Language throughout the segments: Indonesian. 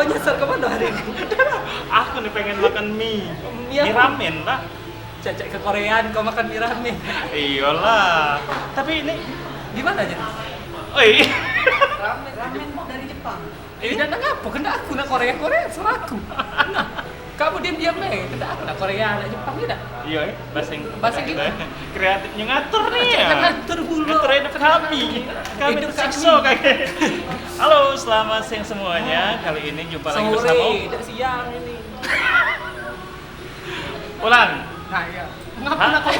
nyasar kemana hari ini? Aku nih pengen makan mie. Mie apa? Mie ramen lah. Cacak ke Koreaan, kau makan mie ramen. Iyalah. Tapi ini, Gimana aja? oi. Ramen dari Jepang. Dan ngapa? Kena aku nak Korea, suruh aku. Kamu diam-diam nih, kena aku nak Korea, nak Jepang tidak? Iya, Bahasa gitu. Kreatifnya ngatur nih ya. Jangan ngatur dulu. Ngatur hidup kami. Kami Hidup tersiksa kayak. Halo, selamat siang semuanya. Kali ini jumpa lagi bersama. Sore, tidak siang ini. Ulang. Nah, iya. Ngapa nak kau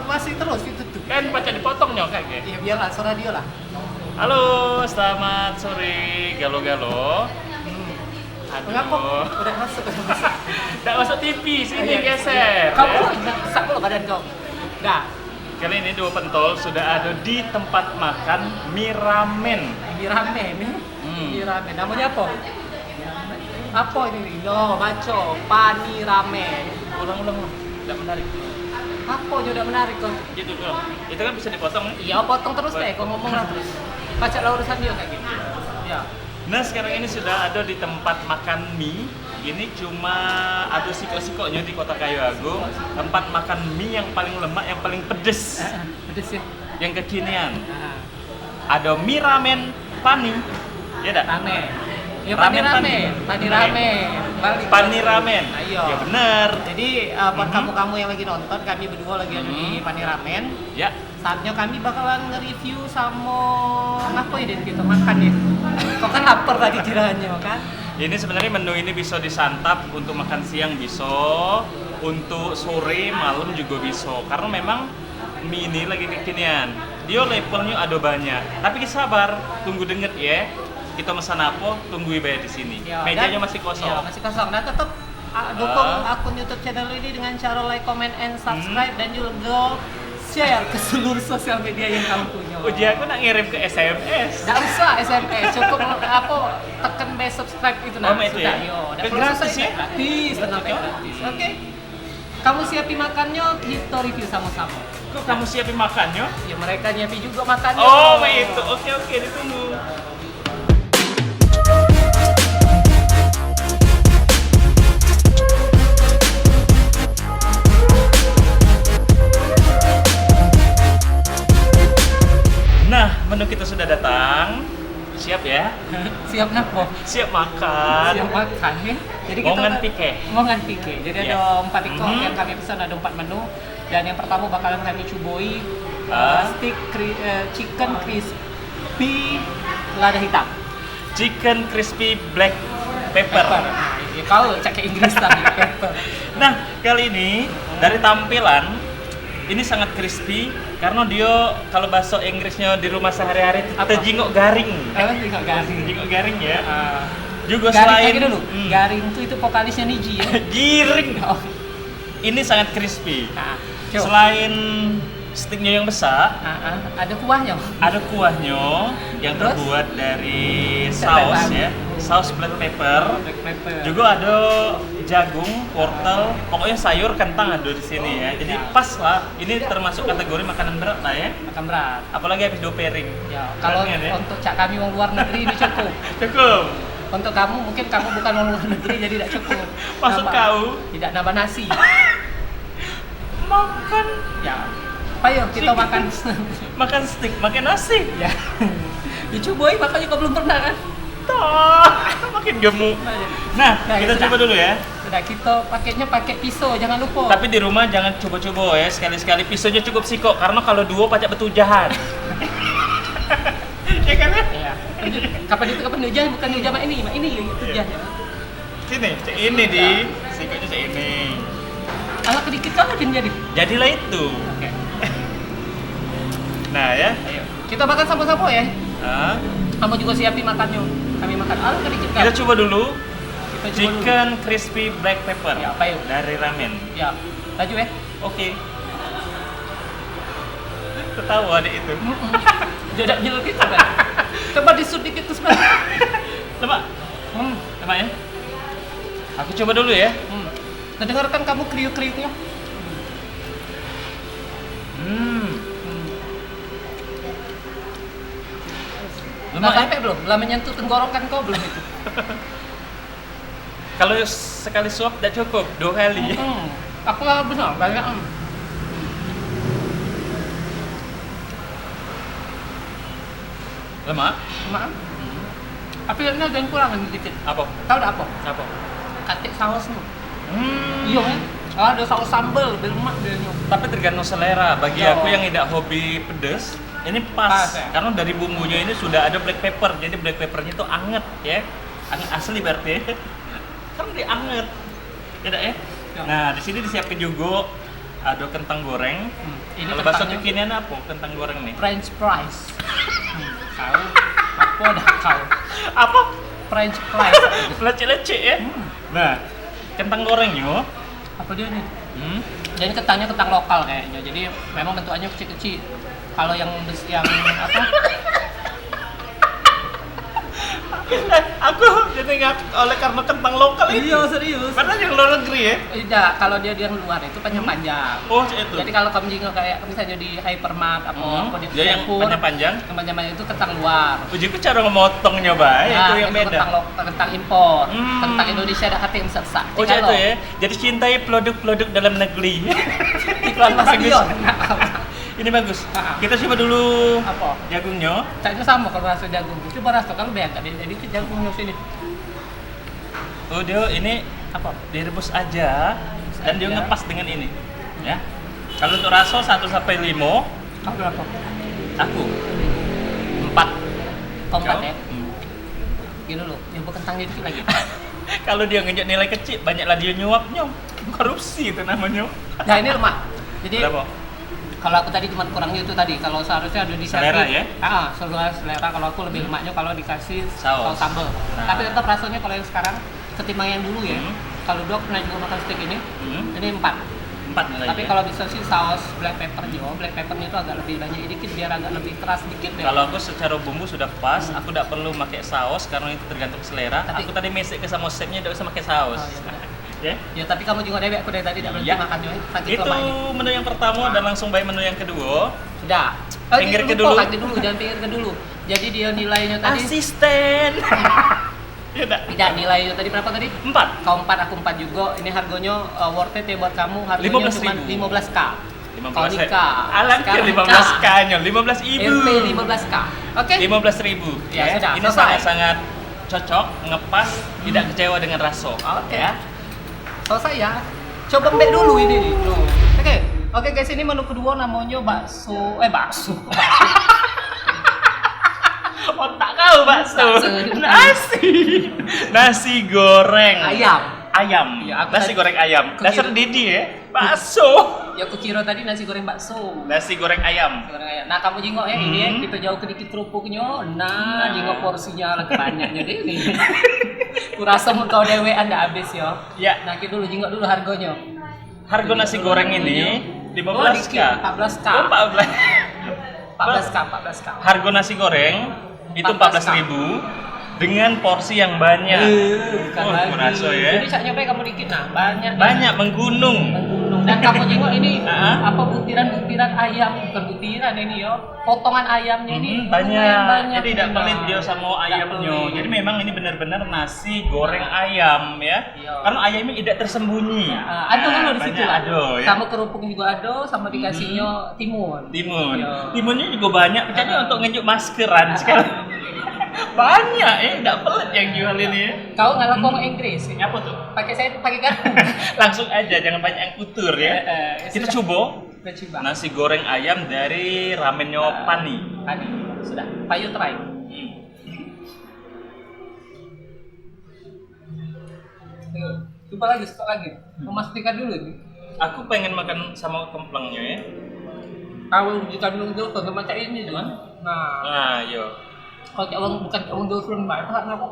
masih terus itu tuh? Kan baca dipotong nyok kayak. Ya biarlah, suara dia lah. Halo, selamat sore galo-galo. Ngapa? Udah masuk. Nggak masuk TV, sini Iya. geser. Kamu ya. sak lo badan kau. Dah. Kali ini dua pentol sudah ada di tempat makan mie ramen. Mie ramen nih. Mie ramen. Namanya apa? Apa ini? No, baco. Pani ramen. Ulang-ulang, nggak menarik. Apa juga udah menarik kok? Gitu dong. Itu kan bisa dipotong. Iya, potong terus deh. Kau ngomong lah terus. Baca lah urusan dia kayak gitu. Ya. Nah sekarang ini sudah ada di tempat makan mie. Ini cuma ada siko-sikonya di Kota Kayu Agung. Tempat makan mie yang paling lemak, yang paling pedes, Pedes ya. yang kekinian. Nah, Ada mie ramen pani, ya dak? ramen. Ya Ramen, ramen. pani. Pani ramen. Balik. Pani ramen. Nah, iya. Ya bener. Jadi buat kamu-kamu yang lagi nonton, kami berdua lagi ada di Pani Ramen. Ya. Saatnya kami bakalan nge-review sama apa ya Den kita makan ya. Kau kan lapar tadi kiranya kan? Ini sebenarnya menu ini bisa disantap untuk makan siang bisa, untuk sore malam juga bisa. Karena memang mie ini lagi kekinian. Dia levelnya ada banyak. Tapi sabar, tunggu denget ya. Kita pesan apa? Tunggu bayar di sini. Ya, Mejanya dan- masih kosong. Ya, masih kosong. Dan tetap dukung akun YouTube channel ini dengan cara like, comment, and subscribe dan juga share ke seluruh sosial media yang kamu punya. Uji aku nak ngirim ke SMS. Nggak usah SMS, cukup apa tekan base subscribe itu nah. Oh, itu ya? Yo, dan Kan kalau gratis susah, ya? Gratis, tenang gratis. Oke. Kamu siapin makannya, kita review sama-sama. Kok kamu siapin makannya? Ya mereka nyiapin juga makannya. Oh, itu. Oke, ditunggu. Nah, menu kita sudah datang. Siap ya? Siap ngapo? Siap makan. Siap makan ya. Jadi Mongan pike. Mongan pike. Jadi Ya. ada 4 ekor Mhm. yang kami pesan, ada 4 menu. Dan yang pertama bakalan kami cuboi chicken crispy lada hitam. Chicken crispy black pepper. Nah, ya, kau cek ke Inggris tadi pepper. Nah, kali ini dari tampilan ini sangat crispy karena dia kalau bahasa Inggrisnya di rumah sehari-hari Apa? terjingok garing. Tengok garing. Terjingok garing ya. Juga Garing selain lagi dulu. Garing itu vokalisnya Niji ya. giring. Oh. Ini sangat crispy. Nah, coba. Selain sticknya yang besar, Ada kuahnya. ada kuahnya yang Terus? terbuat dari Black saus pepper. ya, saus black pepper. Black pepper. Juga ada jagung, wortel, pokoknya sayur kentang ada di sini ya. Jadi pas lah, ini termasuk kategori makanan berat lah ya. Makan berat. Apalagi habis 2 piring. Ya, kalau Beratnya ya. untuk cak kami orang luar negeri ini cukup. Cukup. Untuk kamu mungkin kamu bukan orang luar negeri jadi tidak cukup. Maksud kau? Tidak nambah nasi. Makan Ya. Ayo kita makan. makan steak, makan nasi. Ya. Dicobain makanya kau belum pernah kan? Toh, makin gemuk. Nah, Nah, kita sudah. coba dulu ya. Sudah kita pakainya pakai pisau, jangan lupa. Tapi di rumah jangan coba-coba ya, sekali-sekali pisaunya cukup siko karena kalau 2 pacak betujahan. Ya kan ya? Ya. Kapan hujan bukan hujan mak ini hujan ya. Sini, cek ini di. Sikonya cek ini. Alah kedikit kau kan jadi. Jadilah itu. Oke. Nah ya. Ayo. Kita makan sama-sama ya. Nah, Kamu juga siapin makannya. Kami makan. Alah kedikit kau. kita coba dulu Kita coba dulu. chicken crispy black pepper Ya, apa yuk? dari ramen. Ya. Laju ya. Oke. Ketawa adik itu. Jadak nyeluk itu kan. Coba disut dikit terus Bang. Lemak. Lemak ya. Aku coba dulu ya. Terdengarkan kamu kriuk-kriuknya? Udah Lemak ya? sampai belum? Lah menyentuh tenggorokan kau belum itu? Kalau sekali suap tidak cukup, 2 kali. Aku lah benar banyak. Lemak? Maaf. Tapi ini ada yang kurang dikit. Apa? Tahu tak apa? Apa? Katik sausnya. Iya kan? Ada saus sambal, lebih lemak dia. Tapi tergantung selera. Bagi Yo. aku yang tidak hobi pedas, ini pas. Pas, ya? Karena dari bumbunya ini sudah ada black pepper. Jadi black peppernya itu anget ya. Anget asli berarti. Kan dia anget. Tidak ya? Yo. Nah, di sini disiapkan juga ada kentang goreng. Ini Kalau bahasa kentangnya kekinian apa? Kentang goreng nih. French fries. Tahu? Apa dah kau? Apa? French fries. Lecek-lecek ya. Nah, kentang gorengnya. Apa dia nih? Hmm? Jadi kentangnya kentang lokal kayaknya. Jadi memang bentukannya kecil-kecil. Kalau yang apa? Aku jadi ingat oleh karena kentang lokal itu. Iya serius. Padahal yang luar negeri ya. Tidak, kalau dia yang luar itu panjang-panjang. Oh, itu. Jadi kalau kamu jingga kayak misalnya di hypermart apa di Dia yang Carrefour, panjang-panjang. yang panjang-panjang itu kentang luar. Ujiku cara memotongnya, Bay. Nah, Itu yang beda. kentang impor. Hmm. Kentang Indonesia ada hati yang sersa. Oh, itu ya. Jadi cintai produk-produk dalam negeri. Iklan Mas Bagus. Dion. Ini bagus. Ah. Kita coba dulu Apa? jagungnya. Itu sama kalau rasa jagung. Coba rasa kalau beda. Jadi itu jagungnya sini. Oh, dia ini Apa? direbus aja dan dia aja. ngepas dengan ini. Ya. Kalau untuk rasa 1 sampai 5, Kamu berapa? aku 4. Kau empat ya? Hmm. Gini dulu. Nyoba kentangnya dikit lagi. Kalau dia ngejar nilai kecil, banyaklah dia nyuapnya. Korupsi itu namanya. Nah ini lemak. Jadi Berapa? kalau aku tadi cuma kurangnya itu tadi. Kalau seharusnya ada di Selera ya? selera. Kalau aku lebih lemaknya kalau dikasih Saus. sambal. Nah. Tapi tetap rasanya kalau yang sekarang ketimbang yang dulu ya. Kalau dulu aku pernah juga makan steak ini 4. 4 nilai. Tapi kalau bisa sih saus black pepper juga. Black peppernya itu agak lebih banyak dikit biar agak lebih keras dikit deh. kalau aku secara bumbu sudah pas, aku tidak perlu pakai saus karena itu tergantung selera. Tapi- aku tadi mesek ke sama chefnya tidak usah pakai saus. Oh, iya benar. Ya. Ya tapi kamu juga deh, aku dari tadi tidak berhenti Ya. makan juga. Sakit Itu lemaknya. menu yang pertama dan langsung baik menu yang kedua. Sudah. Pinggir ke lupa, dulu. Kaki dulu, jangan pinggir ke dulu. Jadi dia nilainya tadi. Asisten. Ya enggak? Tidak, nilainya tadi berapa tadi? 4. Kau 4, aku 4 juga. Ini harganya worth it ya buat kamu. Harganya 15.000. cuma 15k. 15. Kau nikah. Alam ke Sekarang 15k-nya, 15.000. RP 15k. Oke? 15.000. Ya, sudah, Ini selesai. sangat-sangat cocok, ngepas, tidak kecewa dengan rasa. Oke. Ya. Selesai ya. Coba mbak dulu ini nih. Tuh. Oke. Oke guys, ini menu kedua namanya bakso. Bakso. Otak kau bakso. Bakso. Nasi goreng. Ayam. Ayam. Ya, aku Nasi tadi- goreng ayam. aku Dasar kira- Didi ya. Bakso. Ya aku kira tadi nasi goreng bakso. Nasi goreng ayam. Nasi goreng ayam. Nah kamu jengok ya ini ya, kita jauh sedikit kerupuknya. Nah, jengok porsinya lah banyaknya deh ini. Kurasa mau kau dewe anda habis ya. Ya. Nah kita dulu jengok dulu harganya. Harga nasi goreng ini 15k. 14k. Oh, 14. 14k, 14k. Harga nasi goreng itu 14.000 dengan porsi yang banyak. Bukan Oh, lagi. kurasa ya. Jadi saat nyampe kamu dikit, nah banyak. Banyak menggunung. Menggunung. Dan kamu jengok ini Ah. apa butiran-butiran ayam, bukan butiran ini ya, potongan ayamnya ini Banyak. lumayan Jadi tidak ini, pelit nah. dia sama Tidak ayamnya. pelit. Jadi memang ini benar-benar nasi goreng ayam ya. Iya. Karena ayamnya tidak tersembunyi. Ada kan lo di situ banyak lah. ada ya. Sama kerupuk juga ada, sama dikasihnya timun. Timun. Iya. Timunnya juga banyak. Kayaknya untuk ngejuk maskeran sekarang. Banyak ya, tidak pelit yang jual ini ya. Kau ngalah ngomong Inggris. Apa tuh? Pakai saya pakai garpu. Langsung aja, jangan banyak yang kutur ya. Kita coba Kita coba. nasi goreng ayam dari ramennya Pani. Tadi sudah. Payu try. Coba lagi, stop lagi. Memastikan dulu ini. Aku pengen makan sama kemplangnya ya. Kalau jika minum dulu, kalau macam ini kan. Nah, Nah, yo. kalau orang bukan orang dusun, mbak, itu kenapa?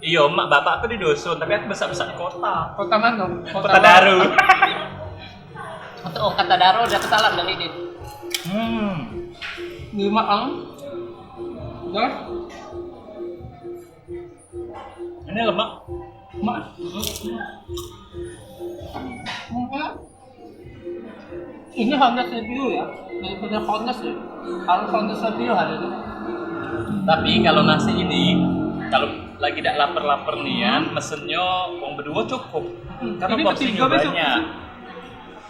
Iya, mak bapak aku di dusun, tapi aku besar-besar di kota. Kota mana? Kota Daru. Oh, kata Daro udah kesalan dari ini. Lima ang. Udah. Ini lemak. Mak. Enggak. Ini Honda CPU ya, daripada Honda ya. Kalau Honda CPU ada tuh. Tapi kalau nasi ini kalau lagi tidak lapar-lapar nian, mesennya wong berdua cukup. Karena Ini porsinya bertiga besok. banyak.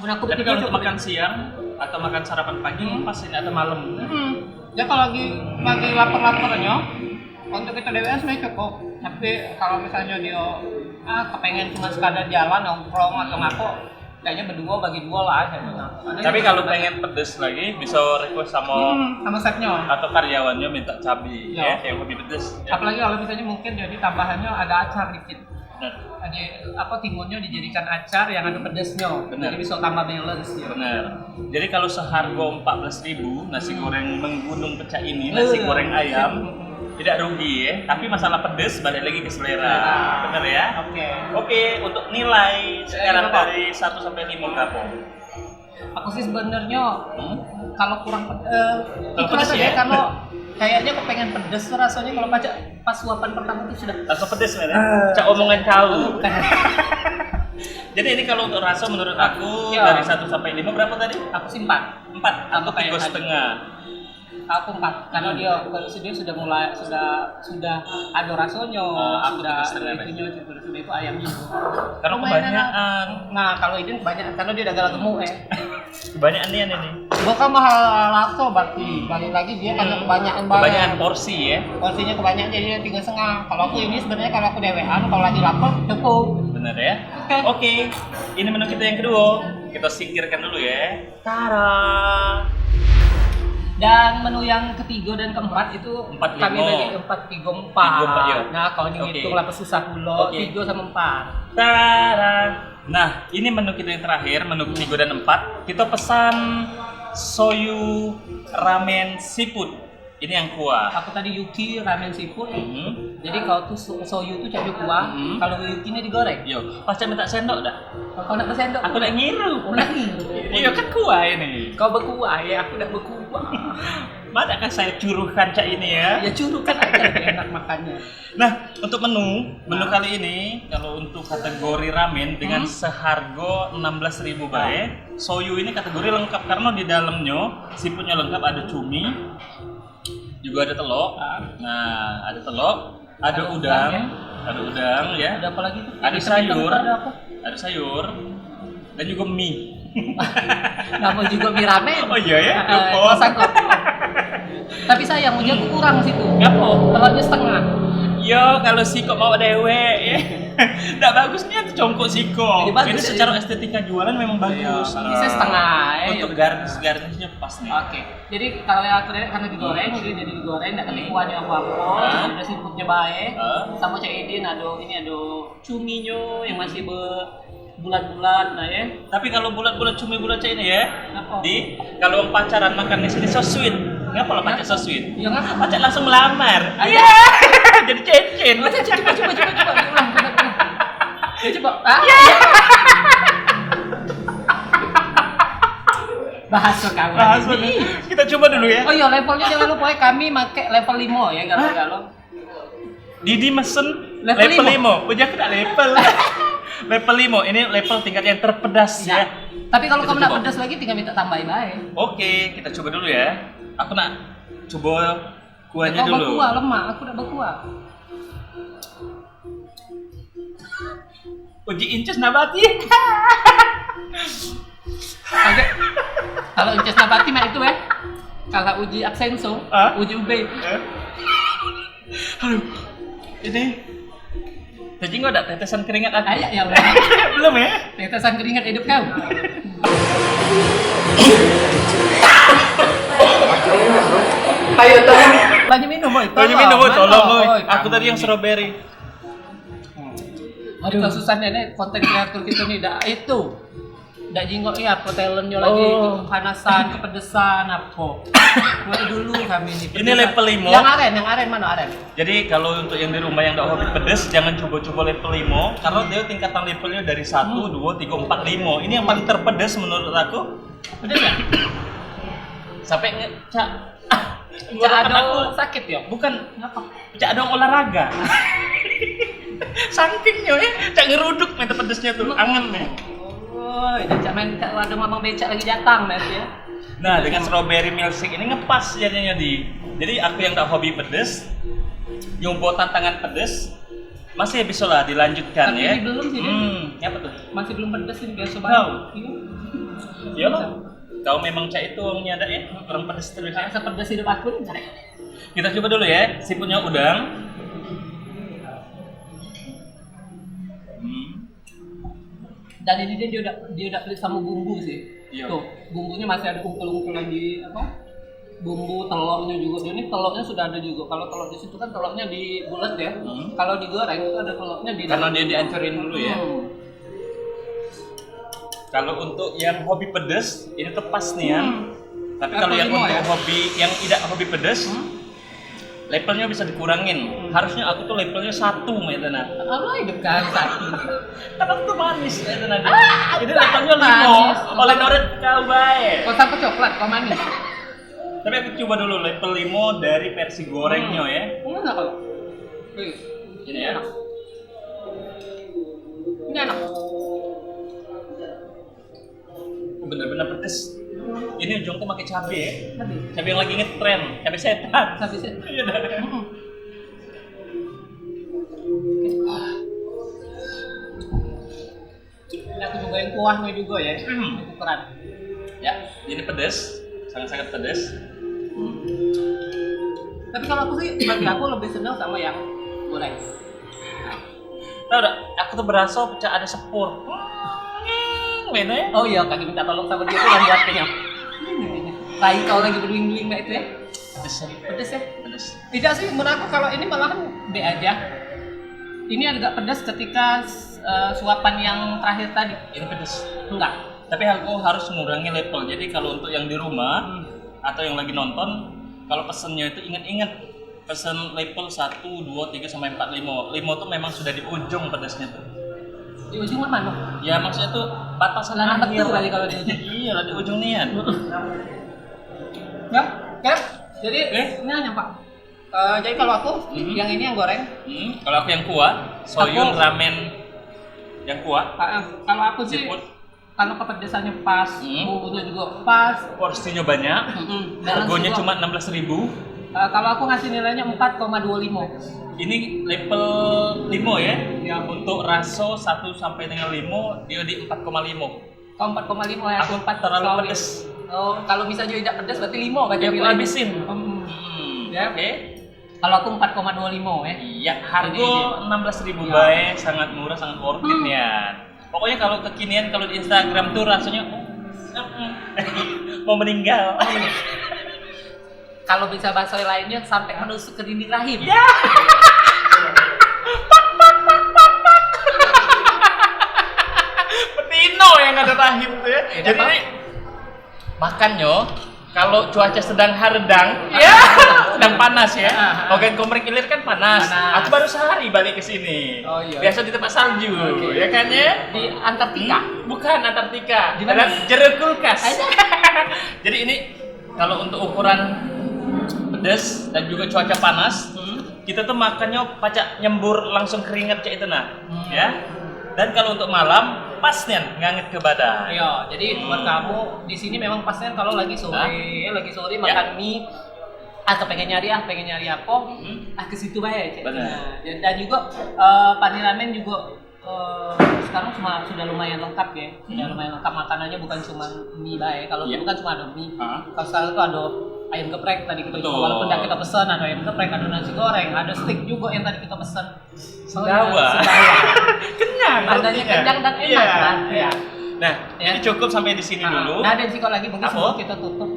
Aku Tapi bertiga kalau untuk coba. makan siang atau makan sarapan pagi pas ini atau malam. Ya kalau lagi lapar-laparnya, untuk kita DWS sebenarnya cukup. Tapi kalau misalnya dia kepengen cuma sekadar jalan nongkrong atau ngaco, kayaknya berdua bagi dua lah. Tapi kalau pengen pedes lagi bisa request sama sama chefnya. atau karyawannya minta cabai Ya. ya yang lebih pedes. Ya. Apalagi kalau misalnya mungkin jadi tambahannya ada acar dikit. Benar. Ada timunnya dijadikan acar yang ada pedesnya. Benar. Jadi bisa tambah balance ya. Benar. Jadi kalau seharga 14.000 nasi goreng menggunung pecah ini, nasi goreng ayam tidak rugi ya. Tapi masalah pedes balik lagi ke selera. Benar ya? Oke. Oke, untuk nilai sekarang berapa? dari 1 sampai 5 berapa? Aku sih sebenarnya kalau kurang Kalau ikhlas pedes aja ya? kalau kayaknya kepengen pedes tuh rasanya kalau pas suapan pertama tuh sudah Rasa pedes ya? Cak omongan kau. bukan. Jadi ini kalau untuk rasa menurut aku Ya. dari 1 sampai 5 berapa tadi? Aku sih 4. 4 atau Aku kayak 3,5. Aku 4 karena dia sudah mulai sudah ada rasanya, Aku sudah 3,5 itunya sudah itu ayamnya. Karena Lumayan kebanyakan. Nah, kalau ini banyak karena dia udah galak gemuk ya. Kebanyakan nih ini. Bukan mahal lato berarti. Balik lagi dia karena kebanyakan banget. Kebanyakan porsi ya. Porsinya kebanyakan jadi 3,5. Kalau aku ini sebenarnya kalau aku dewean kalau lagi lapar cukup. Bener ya? Oke. Oke. Ini menu kita yang kedua. Kita singkirkan dulu ya. Tara. Dan menu yang ketiga dan keempat itu 4, kami 5. bagi 4, 3, 4. 3, 4, ya. Nah, kalau dihitung lah susah pula Oke. 3 sama 4. Tara. Nah, ini menu kita yang terakhir, menu ketiga dan 4. Kita pesan soyu ramen seafood. Ini yang kuah. Aku tadi Yuki ramen seafood. Hmm. Jadi kalau tuh soyu tuh cabai kuah, kalau Yuki ini digoreng. Yo, pas minta sendok dah. Kau nak bersendok? Aku nak ngiru. Aku nak ngiru. Iya kan kuah ini. Kau berkuah ya, aku nak berkuah. Mana kan saya curuhkan cak ini ya. Ya curug kan ada lebih enak makannya. Nah, untuk menu kali ini kalau untuk kategori ramen dengan seharga 16.000 bae, soyu ini kategori lengkap karena di dalamnya seafoodnya lengkap, ada cumi, juga ada telur. Nah, ada telur, ada udang, ya. Ada apa lagi tuh? Ada Hitam-hitam sayur, Ada apa? ada sayur, dan juga mie. Nama juga mie ramen. Oh iya ya, lupa. Kau sanggup. Tapi sayang, uji aku kurang situ. Ngapa? Telurnya setengah. Yo, kalau siko mau dewe ya. Nggak bagusnya tuh congkok siko. Ini bagus, Ini secara estetika jualan memang bagus. Ini saya setengah. Untuk garnish-garnishnya pas nih. Oke. Jadi kalau yang aku lihat karena digoreng, jadi digoreng, nggak kena kuahnya apa-apa, ada seafoodnya baik, sama Cak Edin ada cuminya yang masih bulat-bulat, nah ya. Tapi kalau bulat-bulat cumi bulat cak ini ya, Apa? kalau pacaran makan di sini so sweet. Ngapa lo pacar so sweet? Ya ngapa? Pacar langsung melamar. Iya. Jadi cincin. Coba diulang. Ya coba. Bahasa kawan. Bahas ini. Kita coba dulu ya. Oh iya, levelnya jangan lupa ya, kami pakai level 5 ya, galau-galau. Didi mesen Level level 5. Puja aku tak level. Level 5. Ini level tingkat yang terpedas ya. Tapi kalau Kita kamu nak coba. pedas lagi tinggal minta tambahin baik. Oke, kita coba dulu ya. Aku nak coba kuahnya Kau dulu. berkuah lemah, aku nak berkuah. Uji inces nabati. Oke. Kalau Inces Nabati mah itu ya. Kalau uji aksenso, uji UB. Aduh, ini. Jadi nggak ada tetesan keringat aku. Ayak ya Allah. Belum ya? Tetesan keringat hidup kau. Ayo tolong. Lanjut minum, boy. Tanya minum, boy. Tolong, boy. Boy. Aku tadi yang strawberry. Aduh, kesusahan nenek konten kreator kita nih, dah itu. Dah jingok ya, talentnya lagi kepanasan, kepedesan, apa. Buat dulu kami ini. Ini level 5. Yang aren mana aren? Jadi kalau untuk yang di rumah yang nggak hobi pedes, jangan coba-coba level 5 karena dia tingkatan levelnya dari 1, 2, 3, 4, 5. Ini yang paling terpedas menurut aku. Pedes ya? Sampai Cak Cak ada sakit ya? bukan Ngapa? Cak ada olahraga. Sampingnya ya, Cak ngeruduk minta pedesnya tuh, angen nih. Oh, ini cak main ada mamang becak lagi datang nanti ya. Nah, dengan strawberry milkshake ini ngepas jadinya Jadi aku yang tak hobi pedes, yang buat tantangan pedes, masih bisa lah dilanjutkan. Tapi ya. ini belum sih, Apa tuh? masih belum pedes ini biasa Tahu. banget. Iya. Ya lo, kau memang cak itu orangnya ada ya, orang pedes terus ya. Sepedes hidup aku nih, cari. Kita coba dulu ya, siputnya udang. Dan ini dia udah pelit sama bumbu sih. Iya. Tuh, bumbunya masih ada kumpul-kumpulan di apa? Bumbu telurnya juga. Ini telurnya sudah ada juga. Kalau telur di situ kan telurnya di bulat ya. Kalau digoreng itu ada telurnya di Karena dia dihancurin dulu ya. Kalau untuk yang hobi pedes, ini tepas nih ya. Tapi kalau yang Level untuk lima ya? hobi yang tidak hobi pedes, levelnya bisa dikurangin. Harusnya aku tuh levelnya 1 Maitana. Apa hidup kan satu? Karena aku tuh manis Maitana. Ini tak levelnya 5. manis. Oleh Noret kau baik. Kau sampai coklat, kau manis. Tapi aku coba dulu level 5 dari versi gorengnya ya. Enggak kalau. Ini ya. Ini enak. Bener-bener pedes. Ini ujung tuh pakai cabai ya. Tapi Cabai yang lagi ngetren, cabai setan. tapi sih. Iya dah. Ini aku juga yang kuahnya juga ya. Itu keren. Ya, ini pedes, sangat-sangat pedes. Tapi kalau aku sih, bagi aku lebih senang sama yang goreng. Tahu tak? Aku tuh berasa pecah ada sepur. Mana ya? Oh iya, kaki minta tolong sama dia tuh yang buat kenyang. Tai kau lagi berduing-duing mbak itu ya? Pedes. Pedes ya? Pedes. Tidak sih, menurut aku kalau ini malahan B aja. Ini agak pedas ketika suapan yang terakhir tadi. Ini pedes. Enggak. Tapi aku harus mengurangi level. Jadi kalau untuk yang di rumah atau yang lagi nonton, kalau pesennya itu ingat-ingat pesen level 1, 2, 3 sampai 4, 5. 5 tuh memang sudah di ujung pedasnya tuh. Di ujung mana? Ya maksudnya tuh batasan Lah akhir. betul kali kalau di ujung. Iya lah di ujung nian. Ya, kan? Jadi ini hanya Pak. Jadi kalau aku yang ini yang goreng. Kalau aku yang kuah, soyun Aku- ramen yang kuah, Kalau aku sih siput, kalau kepedesannya pas, bumbunya juga pas. porsinya banyak, Balance harganya juga. cuma 16.000. Kalau aku ngasih nilainya 4,25. Ini level 5 ya. Untuk raso 1 sampai dengan 5 dia di 4,5. Kalau 4,5 ya, Aku 4 terlalu pedes. Oh, kalau misalnya tidak pedas berarti 5 baca Ya aku nilainya. habisin. Ya. Oke. Kalau aku 4,25 ya. Iya, harga 16.000 Ya. baik, sangat murah, sangat worth it ya. Pokoknya kalau kekinian kalau di Instagram tuh rasanya mau meninggal. Kalau bisa bakso lainnya sampai menusuk ke dinding rahim. Ya. Petino yang ada rahim tuh ya. Ya, Jadi Pak. ini makannya kalau cuaca sedang hardang, ya sedang panas ya. Oke, komering ilir kan panas. Panas. Aku baru sehari balik ke sini. Oh, iya. Biasa di tempat salju, Oke. ya kan ya? Di Antartika. Bukan Antartika, Di mana? dalam jeruk kulkas. Ada. Jadi ini kalau untuk ukuran pedas dan juga cuaca panas, kita tuh makannya pacak nyembur langsung keringat kayak itu nah, ya. Dan kalau untuk malam pas nih nganget ke badan. Iya, jadi buat kamu di sini memang pasnya kalau lagi sore, makan mie, pengen nyari apa, ke situ bae. Cek. Benar. Nah, dan juga Pani Ramen juga sekarang sudah lumayan lengkap ya, sudah lumayan lengkap makanannya bukan cuma mie bae. Kalau dulu kan cuma ada mie, kalau sekarang tuh ada ayam geprek tadi kita Betul. juga, walaupun tidak kita pesan ada ayam geprek, ada nasi goreng, ada steak juga yang tadi kita pesan. Sendawa. Kenyang. Adanya artinya. kenyang dan enak Iya, kan? iya. Nah, Ya. ini cukup sampai di sini dulu. Nah, dan sih kalau lagi mungkin Apa? sebelum kita tutup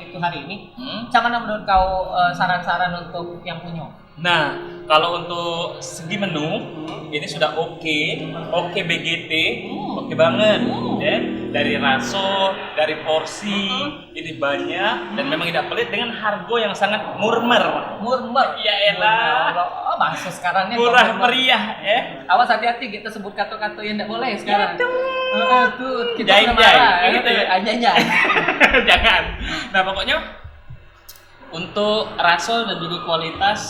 itu hari ini, Hmm. mana menurut kau saran-saran untuk yang punya? Nah, kalau untuk segi menu ini sudah oke BGT, oke banget, ya. Dari raso, dari porsi ini banyak dan memang tidak pelit dengan harga yang sangat murmer. Murmer. Ya elah, Oh, bahasa sekarangnya murah kok murmer. meriah, ya. Awas hati-hati kita sebut kata-kata yang tidak boleh sekarang. Tuh kita Jai, udah marah. jai, gitu ya. Anjay. Jangan. Nah, pokoknya untuk raso dan juga kualitas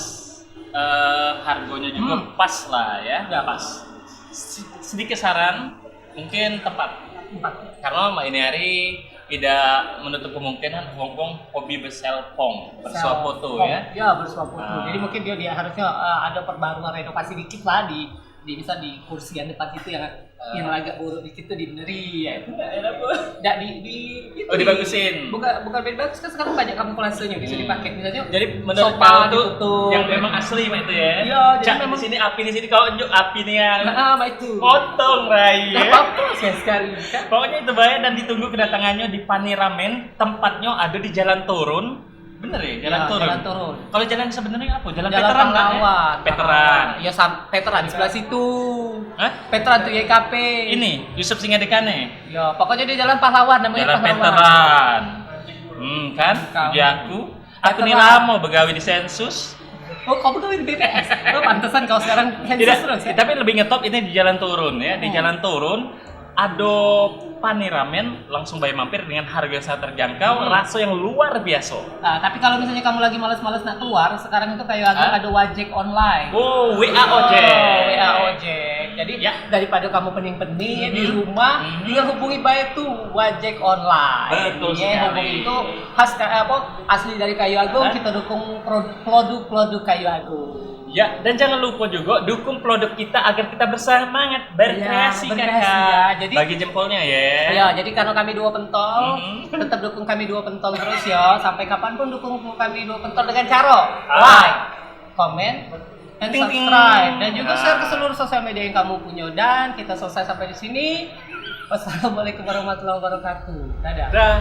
harganya juga pas lah ya. Ya, pas. Sedikit saran, mungkin tepat. Karena Mbak ini hari tidak menutup kemungkinan Hongkong hobi berselfong, bersuap foto ya. Ya, bersuap foto. Ah. Jadi mungkin dia harusnya ada perbaruan renovasi dikit lah di bisa di kursi yang depan situ yang agak buruk dikit tuh dibeneri ya itu. Enggak di itu. Oh, dibagusin. Bukan bed bagus kan sekarang banyak kamuflasenya bisa dipakai misalnya. Jadi menurut sofa kau tuh ditutup. yang memang asli mah itu ya. Iya, jadi Cak, memang di sini api, di sini kau unjuk api nih yang itu. potong Rai. Enggak Ya. apa-apa sekali kan. Pokoknya itu bayar dan ditunggu kedatangannya di Paniramen, tempatnya ada di Jalan Turun. Bener ya, Jalan Ya, Turun. Jalan Turun. Kalau jalan sebenarnya apa? Jalan, Jalan Veteran kan ya? Pahlawan. Veteran. Ya Veteran di sebelah situ. Hah? Veteran tuh YKP. Ini Yusuf Singadekane. Ya, pokoknya di Jalan Pahlawan namanya Jalan Pahlawan. Veteran. Kan? Kau. Jadi aku nih Veteran. lama begawe di Sensus. Oh, kau pegawai di BPS. Oh, pantesan kau sekarang Tidak, sensus terus ya. tapi lebih ngetop ini di Jalan Turun ya. Di Jalan Turun ada Paniramen, langsung bayar mampir dengan harga yang sangat terjangkau, rasa yang luar biasa. Nah, tapi kalau misalnya kamu lagi malas-malas nak keluar, sekarang itu kayak Hah? ada Wajek online. Oh, WA Ojek. WA Ojek. Jadi Ya. daripada kamu pening-pening di rumah, Mhm. tinggal hubungi baik tuh Wajek online. Betul Ya, sekali. hubungi itu asli dari Kayu Agung, Hah? kita dukung produk-produk Kayu Agung. Ya, dan jangan lupa juga dukung produk kita agar kita bersemangat berkreasi Ya, kan berkreasi, Kak. ya. Jadi- Bagi jempolnya ya. Ya, jadi karena kami dua pentol, Mhm. tetap dukung kami dua pentol terus ya. Sampai kapanpun dukung kami dua pentol dengan cara Ah. like, comment, dan Ting, ting. subscribe, dan juga share ke Ah. seluruh sosial media yang kamu punya. Dan kita selesai sampai di sini. Wassalamualaikum warahmatullahi wabarakatuh. Dadah. Dah.